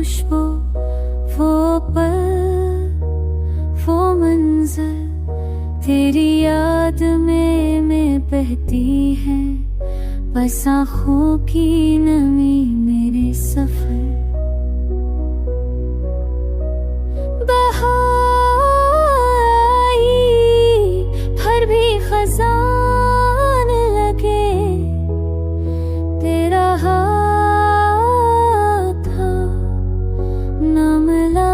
खुशबू, वो पल, वो मंजर, तेरी याद में मैं बहती है। बस आँखों की नमी मेरे सफर। बहाई फिर भी खजान लगे, तेरा हाथ था न मिला।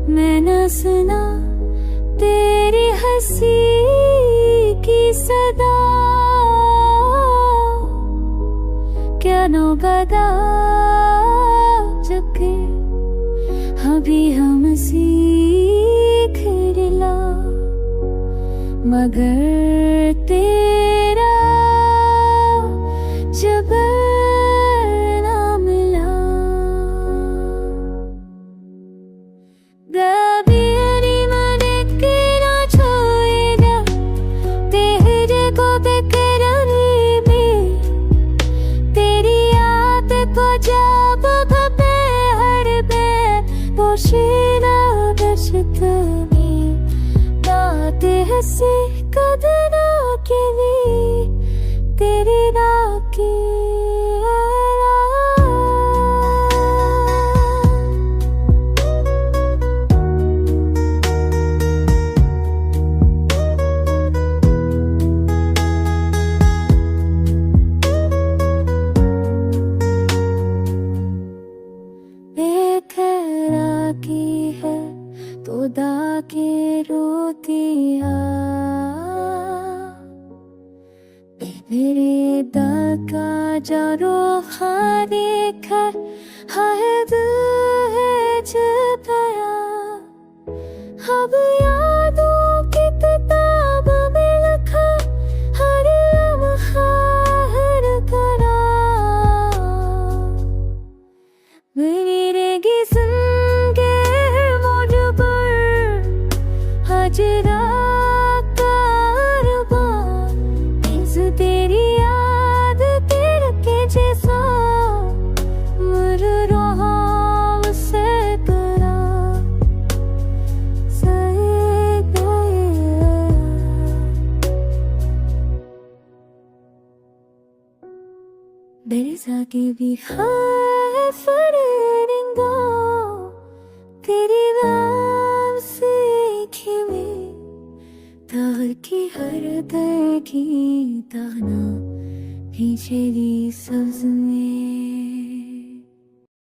मैं न सुना तेरी हंसी की सदा, क्या नौबदा चुके अभी हम सीख रिला। मगर तेरा जब ना मिला। गबीरी मने की ना छोएगा, तेरे को बेकरारी में, तेरी याद को जब भपे हर बे पोशीना दशत में। दाते हंसी कदना के लिए तेरी राखी। की है तो दा के रोतिया, मेरे दिल का जारो खाने का है दिल है छुपाया। अब यादों की किताब में लिखा हर लम्हा हर करार। मेरी रेगी तेरी याद तेरे के जैसा मर रहा उसे करा सहे गए। मेरे साके भी है फरिंदा, तेरी नाम से खिले तार की हर दर की ताना पीछे दी सब्ज़ में।